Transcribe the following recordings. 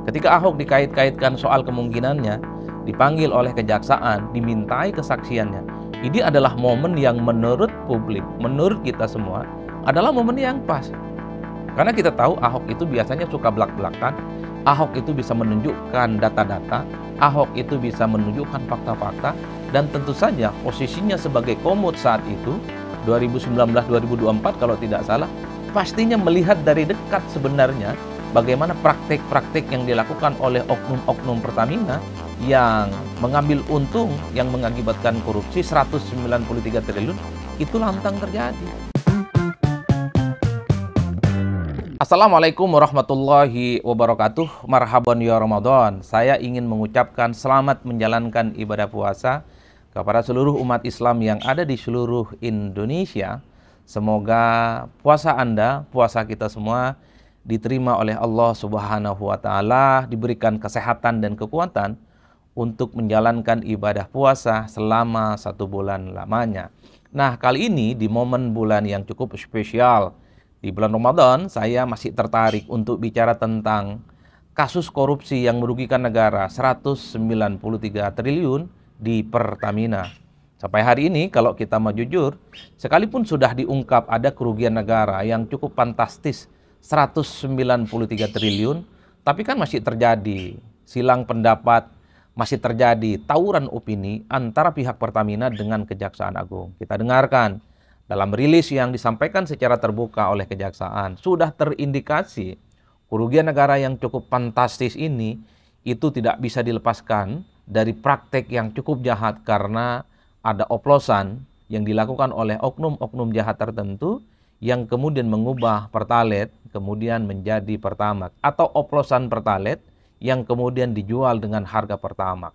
Ketika Ahok dikait-kaitkan soal kemungkinannya dipanggil oleh kejaksaan, dimintai kesaksiannya, ini adalah momen yang menurut publik, menurut kita semua, adalah momen yang pas. Karena kita tahu Ahok itu biasanya suka belak-belakan, Ahok itu bisa menunjukkan data-data, Ahok itu bisa menunjukkan fakta-fakta, dan tentu saja posisinya sebagai komut saat itu, 2019-2024 kalau tidak salah, pastinya melihat dari dekat sebenarnya bagaimana praktik-praktik yang dilakukan oleh oknum-oknum Pertamina yang mengambil untung yang mengakibatkan korupsi 193 triliun itu lantang terjadi. Assalamualaikum warahmatullahi wabarakatuh. Marhaban ya Ramadan. Saya ingin mengucapkan selamat menjalankan ibadah puasa kepada seluruh umat Islam yang ada di seluruh Indonesia. Semoga puasa Anda, puasa kita semua diterima oleh Allah Subhanahu wa taala, diberikan kesehatan dan kekuatan untuk menjalankan ibadah puasa selama 1 bulan lamanya. Nah, kali ini di momen bulan yang cukup spesial, di bulan Ramadan, saya masih tertarik untuk bicara tentang kasus korupsi yang merugikan negara 193 triliun di Pertamina. Sampai hari ini kalau kita mau jujur, sekalipun sudah diungkap ada kerugian negara yang cukup fantastis 193 triliun, tapi kan masih terjadi silang pendapat, masih terjadi tawuran opini antara pihak Pertamina dengan Kejaksaan Agung. Kita dengarkan dalam rilis yang disampaikan secara terbuka oleh Kejaksaan, sudah terindikasi kerugian negara yang cukup fantastis ini itu tidak bisa dilepaskan dari praktek yang cukup jahat karena ada oplosan yang dilakukan oleh oknum-oknum jahat tertentu yang kemudian mengubah Pertalite kemudian menjadi Pertamax, atau oplosan Pertalite yang kemudian dijual dengan harga Pertamax.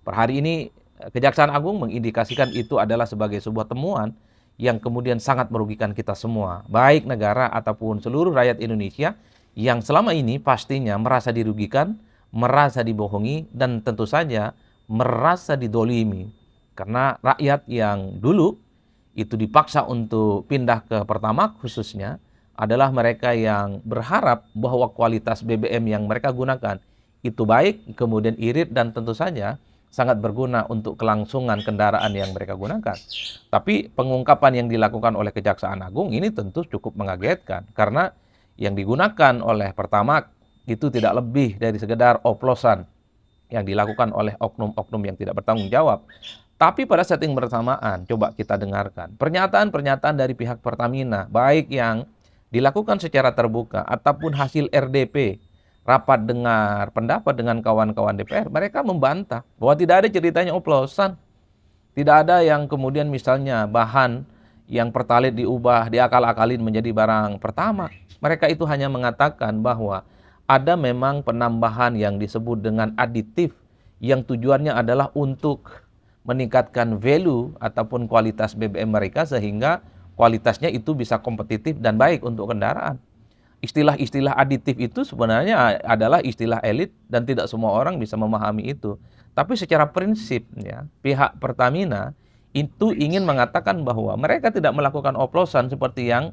Per hari ini Kejaksaan Agung mengindikasikan itu adalah sebagai sebuah temuan yang kemudian sangat merugikan kita semua, baik negara ataupun seluruh rakyat Indonesia yang selama ini pastinya merasa dirugikan, merasa dibohongi, dan tentu saja merasa didolimi. Karena rakyat yang dulu itu dipaksa untuk pindah ke Pertamax khususnya adalah mereka yang berharap bahwa kualitas BBM yang mereka gunakan itu baik, kemudian irit, dan tentu saja sangat berguna untuk kelangsungan kendaraan yang mereka gunakan. Tapi pengungkapan yang dilakukan oleh Kejaksaan Agung ini tentu cukup mengagetkan karena yang digunakan oleh Pertamax itu tidak lebih dari sekedar oplosan yang dilakukan oleh oknum-oknum yang tidak bertanggung jawab. Tapi pada setting bersamaan, coba kita dengarkan pernyataan-pernyataan dari pihak Pertamina, baik yang dilakukan secara terbuka ataupun hasil RDP, rapat dengar pendapat dengan kawan-kawan DPR, mereka membantah bahwa tidak ada ceritanya oplosan. Tidak ada yang kemudian misalnya bahan yang Pertalite diubah, diakal-akalin menjadi barang Pertamax. Mereka itu hanya mengatakan bahwa ada memang penambahan yang disebut dengan aditif yang tujuannya adalah untuk meningkatkan value ataupun kualitas BBM mereka sehingga kualitasnya itu bisa kompetitif dan baik untuk kendaraan. Istilah-istilah aditif itu sebenarnya adalah istilah elit dan tidak semua orang bisa memahami itu. Tapi secara prinsip ya, pihak Pertamina itu ingin mengatakan bahwa mereka tidak melakukan oplosan seperti yang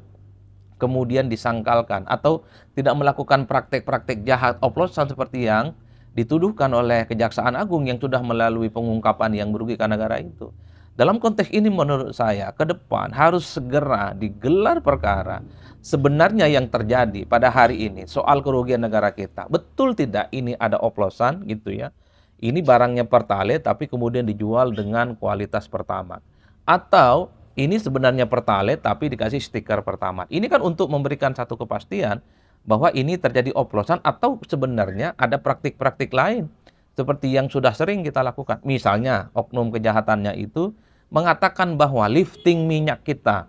kemudian disangkalkan atau tidak melakukan praktek-praktek jahat oplosan seperti yang dituduhkan oleh Kejaksaan Agung yang sudah melalui pengungkapan yang merugikan negara itu. Dalam konteks ini menurut saya ke depan harus segera digelar perkara sebenarnya yang terjadi pada hari ini soal kerugian negara kita. Betul tidak ini ada oplosan gitu ya. Ini barangnya Pertalite tapi kemudian dijual dengan kualitas Pertamax. Atau ini sebenarnya Pertalite tapi dikasih stiker Pertamax. Ini kan untuk memberikan satu kepastian bahwa ini terjadi oplosan atau sebenarnya ada praktik-praktik lain seperti yang sudah sering kita lakukan. Misalnya oknum kejahatannya itu mengatakan bahwa lifting minyak kita,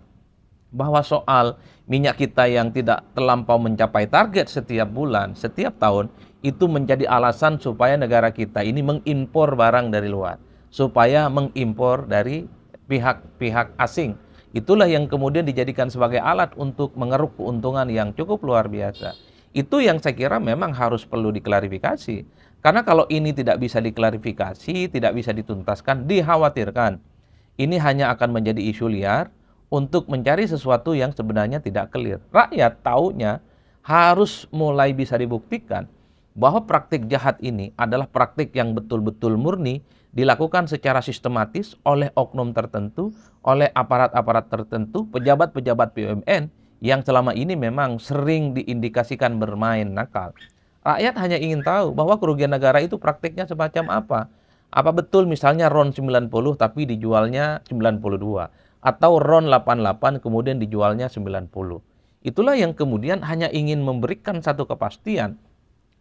bahwa soal minyak kita yang tidak terlampau mencapai target setiap bulan, setiap tahun, itu menjadi alasan supaya negara kita ini mengimpor barang dari luar, supaya mengimpor dari pihak-pihak asing. Itulah yang kemudian dijadikan sebagai alat untuk mengeruk keuntungan yang cukup luar biasa. Itu yang saya kira memang harus perlu diklarifikasi. Karena kalau ini tidak bisa diklarifikasi, tidak bisa dituntaskan, dikhawatirkan ini hanya akan menjadi isu liar untuk mencari sesuatu yang sebenarnya tidak clear. Rakyat taunya harus mulai bisa dibuktikan bahwa praktik jahat ini adalah praktik yang betul-betul murni dilakukan secara sistematis oleh oknum tertentu, oleh aparat-aparat tertentu, pejabat-pejabat BUMN yang selama ini memang sering diindikasikan bermain nakal. Rakyat hanya ingin tahu bahwa kerugian negara itu praktiknya semacam apa. Apa betul misalnya RON 90 tapi dijualnya 92, atau RON 88 kemudian dijualnya 90. Itulah yang kemudian hanya ingin memberikan satu kepastian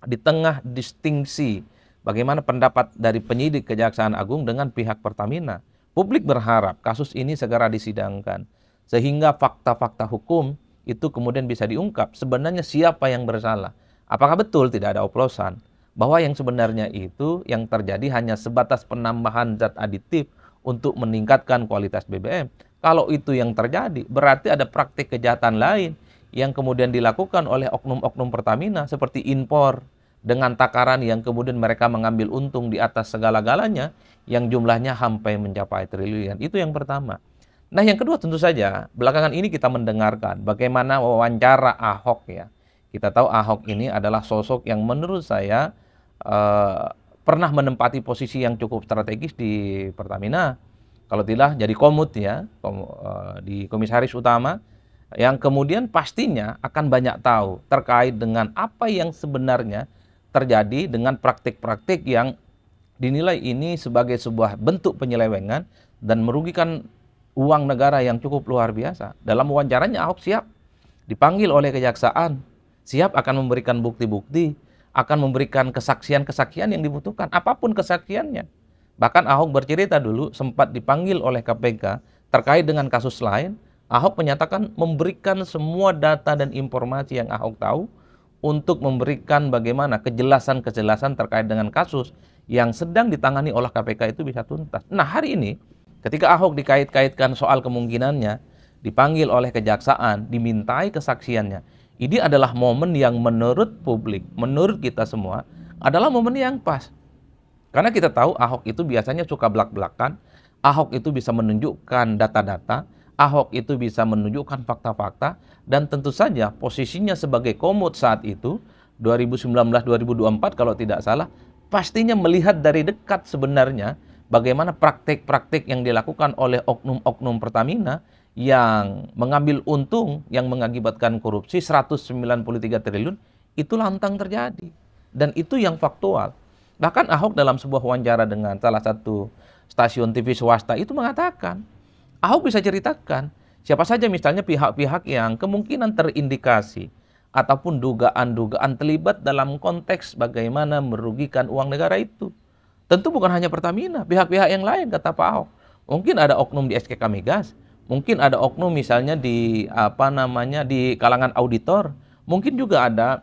di tengah distingsi bagaimana pendapat dari penyidik Kejaksaan Agung dengan pihak Pertamina. Publik berharap kasus ini segera disidangkan sehingga fakta-fakta hukum itu kemudian bisa diungkap sebenarnya siapa yang bersalah. Apakah betul tidak ada oplosan? Bahwa yang sebenarnya itu yang terjadi hanya sebatas penambahan zat aditif untuk meningkatkan kualitas BBM. Kalau itu yang terjadi, berarti ada praktik kejahatan lain yang kemudian dilakukan oleh oknum-oknum Pertamina seperti impor dengan takaran yang kemudian mereka mengambil untung di atas segala-galanya yang jumlahnya sampai mencapai triliunan. Itu yang pertama. Nah, yang kedua tentu saja belakangan ini kita mendengarkan bagaimana wawancara Ahok ya. Kita tahu Ahok ini adalah sosok yang menurut saya pernah menempati posisi yang cukup strategis di Pertamina. Kalau tidak jadi komut ya, di komisaris utama, yang kemudian pastinya akan banyak tahu terkait dengan apa yang sebenarnya terjadi dengan praktik-praktik yang dinilai ini sebagai sebuah bentuk penyelewengan dan merugikan uang negara yang cukup luar biasa. Dalam wawancaranya Ahok siap dipanggil oleh kejaksaan, siap akan memberikan bukti-bukti, akan memberikan kesaksian-kesaksian yang dibutuhkan, apapun kesaksiannya. Bahkan Ahok bercerita dulu sempat dipanggil oleh KPK terkait dengan kasus lain. Ahok menyatakan memberikan semua data dan informasi yang Ahok tahu untuk memberikan bagaimana kejelasan-kejelasan terkait dengan kasus yang sedang ditangani oleh KPK itu bisa tuntas. Nah, hari ini ketika Ahok dikait-kaitkan soal kemungkinannya dipanggil oleh kejaksaan, dimintai kesaksiannya, ini adalah momen yang menurut publik, menurut kita semua adalah momen yang pas. Karena kita tahu Ahok itu biasanya suka belak-belakan, Ahok itu bisa menunjukkan data-data, Ahok itu bisa menunjukkan fakta-fakta, dan tentu saja posisinya sebagai komut saat itu, 2019-2024 kalau tidak salah, pastinya melihat dari dekat sebenarnya bagaimana praktik-praktik yang dilakukan oleh oknum-oknum Pertamina yang mengambil untung, yang mengakibatkan korupsi 193 triliun, itu lantang terjadi. Dan itu yang faktual. Bahkan Ahok dalam sebuah wawancara dengan salah satu stasiun TV swasta itu mengatakan, Ahok bisa ceritakan siapa saja misalnya pihak-pihak yang kemungkinan terindikasi ataupun dugaan-dugaan terlibat dalam konteks bagaimana merugikan uang negara itu. Tentu bukan hanya Pertamina, pihak-pihak yang lain kata Pak Ahok. Mungkin ada oknum di SKK Migas, mungkin ada oknum misalnya di di kalangan auditor, mungkin juga ada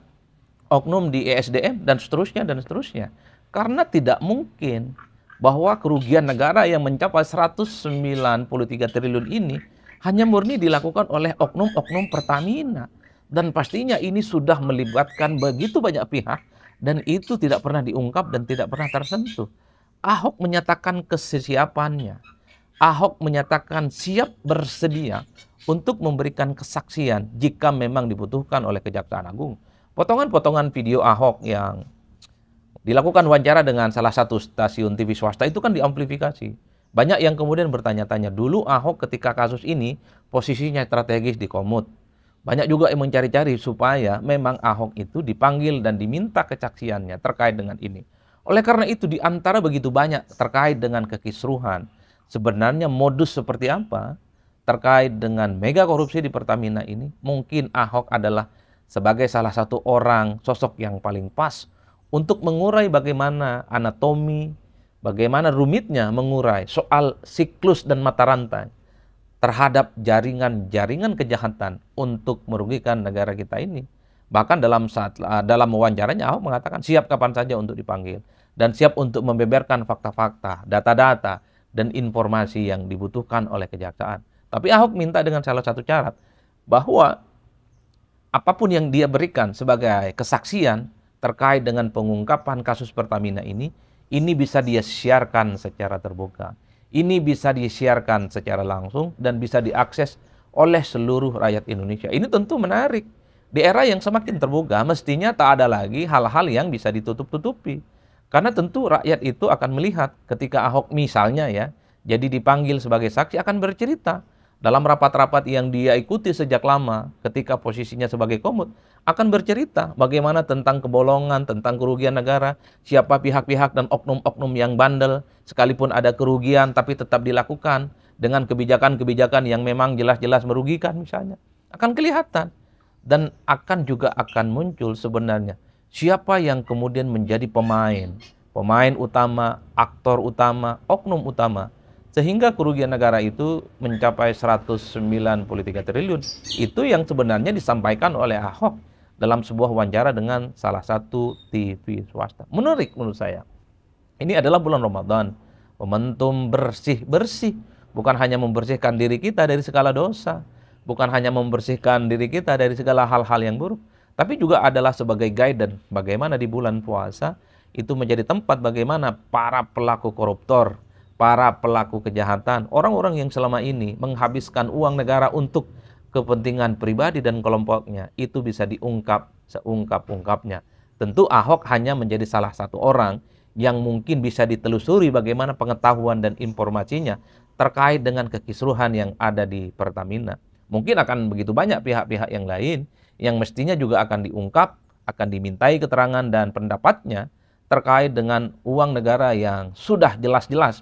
oknum di ESDM dan seterusnya dan seterusnya. Karena tidak mungkin bahwa kerugian negara yang mencapai 193 triliun ini hanya murni dilakukan oleh oknum-oknum Pertamina. Dan pastinya ini sudah melibatkan begitu banyak pihak dan itu tidak pernah diungkap dan tidak pernah tersentuh. Ahok menyatakan kesiapannya. Ahok menyatakan siap bersedia untuk memberikan kesaksian jika memang dibutuhkan oleh Kejaksaan Agung. Potongan-potongan video Ahok yang dilakukan wawancara dengan salah satu stasiun TV swasta itu kan diamplifikasi. Banyak yang kemudian bertanya-tanya, dulu Ahok ketika kasus ini posisinya strategis di Komut. Banyak juga yang mencari-cari supaya memang Ahok itu dipanggil dan diminta kesaksiannya terkait dengan ini. Oleh karena itu di antara begitu banyak terkait dengan kekisruhan, sebenarnya modus seperti apa terkait dengan mega korupsi di Pertamina ini, mungkin Ahok adalah sebagai salah satu orang sosok yang paling pas untuk mengurai bagaimana anatomi, bagaimana rumitnya mengurai soal siklus dan mata rantai terhadap jaringan-jaringan kejahatan untuk merugikan negara kita ini. Bahkan dalam wawancaranya Ahok mengatakan siap kapan saja untuk dipanggil dan siap untuk membeberkan fakta-fakta, data-data, dan informasi yang dibutuhkan oleh kejaksaan. Tapi Ahok minta dengan salah satu syarat bahwa apapun yang dia berikan sebagai kesaksian terkait dengan pengungkapan kasus Pertamina ini bisa dia siarkan secara terbuka. Ini bisa disiarkan secara langsung dan bisa diakses oleh seluruh rakyat Indonesia. Ini tentu menarik Di era yang semakin terbuka, mestinya tak ada lagi hal-hal yang bisa ditutup-tutupi. Karena tentu rakyat itu akan melihat ketika Ahok misalnya ya, jadi dipanggil sebagai saksi akan bercerita. Dalam rapat-rapat yang dia ikuti sejak lama, ketika posisinya sebagai komut, akan bercerita bagaimana tentang kebolongan, tentang kerugian negara, siapa pihak-pihak dan oknum-oknum yang bandel, sekalipun ada kerugian tapi tetap dilakukan dengan kebijakan-kebijakan yang memang jelas-jelas merugikan misalnya. Akan kelihatan. Dan akan muncul sebenarnya siapa yang kemudian menjadi pemain utama, aktor utama, oknum utama, sehingga kerugian negara itu mencapai 193 triliun. Itu yang sebenarnya disampaikan oleh Ahok dalam sebuah wawancara dengan salah satu TV swasta. Menarik menurut saya. Ini adalah bulan Ramadan, momentum bersih-bersih, bukan hanya membersihkan diri kita dari segala dosa, bukan hanya membersihkan diri kita dari segala hal-hal yang buruk, tapi juga adalah sebagai guidance bagaimana di bulan puasa itu menjadi tempat bagaimana para pelaku koruptor, para pelaku kejahatan, orang-orang yang selama ini menghabiskan uang negara untuk kepentingan pribadi dan kelompoknya, itu bisa diungkap seungkap-ungkapnya. Tentu Ahok hanya menjadi salah satu orang yang mungkin bisa ditelusuri bagaimana pengetahuan dan informasinya terkait dengan kekisruhan yang ada di Pertamina. Mungkin akan begitu banyak pihak-pihak yang lain yang mestinya juga akan diungkap, akan dimintai keterangan dan pendapatnya terkait dengan uang negara yang sudah jelas-jelas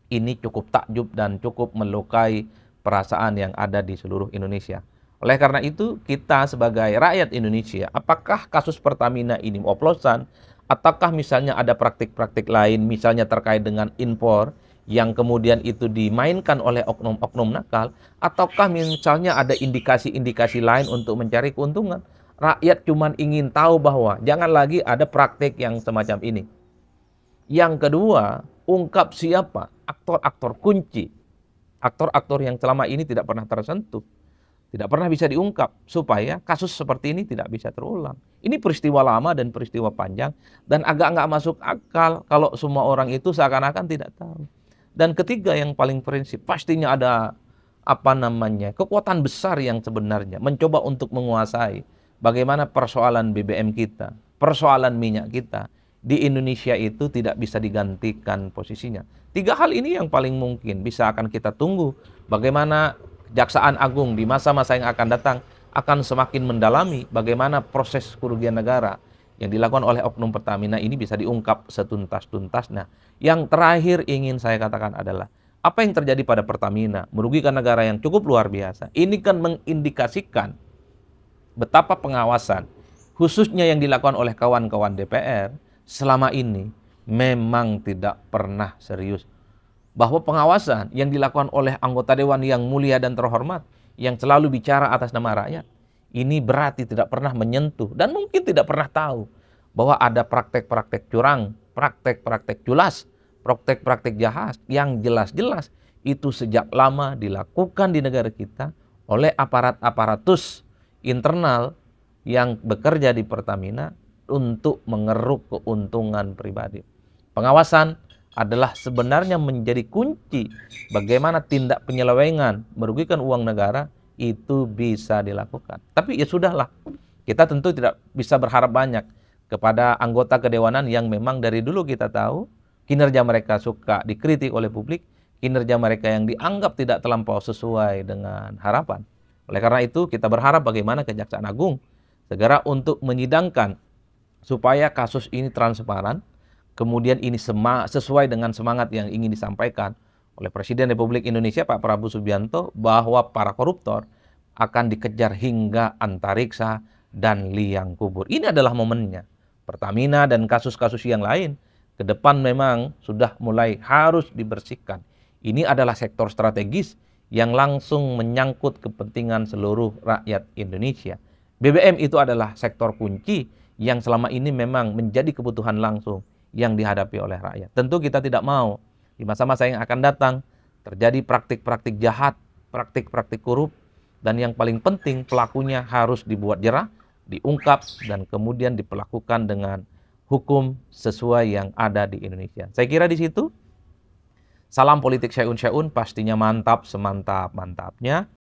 ini cukup takjub dan cukup melukai perasaan yang ada di seluruh Indonesia. Oleh karena itu, kita sebagai rakyat Indonesia, apakah kasus Pertamina ini oplosan, ataukah misalnya ada praktik-praktik lain, misalnya terkait dengan impor, yang kemudian itu dimainkan oleh oknum-oknum nakal, ataukah misalnya ada indikasi-indikasi lain untuk mencari keuntungan. Rakyat cuma ingin tahu bahwa jangan lagi ada praktik yang semacam ini. Yang kedua, ungkap siapa aktor-aktor kunci, aktor-aktor yang selama ini tidak pernah tersentuh, tidak pernah bisa diungkap, supaya kasus seperti ini tidak bisa terulang. Ini peristiwa lama dan peristiwa panjang, dan agak nggak masuk akal kalau semua orang itu seakan-akan tidak tahu. Dan ketiga yang paling prinsip, pastinya ada kekuatan besar yang sebenarnya mencoba untuk menguasai bagaimana persoalan BBM kita, persoalan minyak kita di Indonesia itu tidak bisa digantikan posisinya. Tiga hal ini yang paling mungkin bisa akan kita tunggu bagaimana Kejaksaan Agung di masa-masa yang akan datang akan semakin mendalami bagaimana proses kerugian negara yang dilakukan oleh oknum Pertamina ini bisa diungkap setuntas-tuntasnya. Yang terakhir ingin saya katakan adalah apa yang terjadi pada Pertamina merugikan negara yang cukup luar biasa. Ini kan mengindikasikan betapa pengawasan khususnya yang dilakukan oleh kawan-kawan DPR selama ini memang tidak pernah serius. Bahwa pengawasan yang dilakukan oleh anggota dewan yang mulia dan terhormat, yang selalu bicara atas nama rakyat, ini berarti tidak pernah menyentuh dan mungkin tidak pernah tahu bahwa ada praktek-praktek curang, praktek-praktek culas, praktek-praktek jahat yang jelas-jelas itu sejak lama dilakukan di negara kita oleh aparat-aparatus internal yang bekerja di Pertamina untuk mengeruk keuntungan pribadi. Pengawasan adalah sebenarnya menjadi kunci bagaimana tindak penyelewengan merugikan uang negara itu bisa dilakukan. Tapi ya sudahlah, kita tentu tidak bisa berharap banyak kepada anggota kedewanan yang memang dari dulu kita tahu kinerja mereka suka dikritik oleh publik, kinerja mereka yang dianggap tidak terlampau sesuai dengan harapan. Oleh karena itu kita berharap bagaimana Kejaksaan Agung segera untuk menyidangkan supaya kasus ini transparan, kemudian ini sesuai dengan semangat yang ingin disampaikan oleh Presiden Republik Indonesia Pak Prabowo Subianto bahwa para koruptor akan dikejar hingga antariksa dan liang kubur. Ini adalah momennya. Pertamina dan kasus-kasus yang lain ke depan memang sudah mulai harus dibersihkan. Ini adalah sektor strategis yang langsung menyangkut kepentingan seluruh rakyat Indonesia. BBM itu adalah sektor kunci yang selama ini memang menjadi kebutuhan langsung yang dihadapi oleh rakyat. Tentu kita tidak mau di masa-masa yang akan datang terjadi praktik-praktik jahat, praktik-praktik korup, dan yang paling penting pelakunya harus dibuat jerah, diungkap, dan kemudian diperlakukan dengan hukum sesuai yang ada di Indonesia. Saya kira di situ salam politik syai'un syai'un pastinya mantap semantap-mantapnya.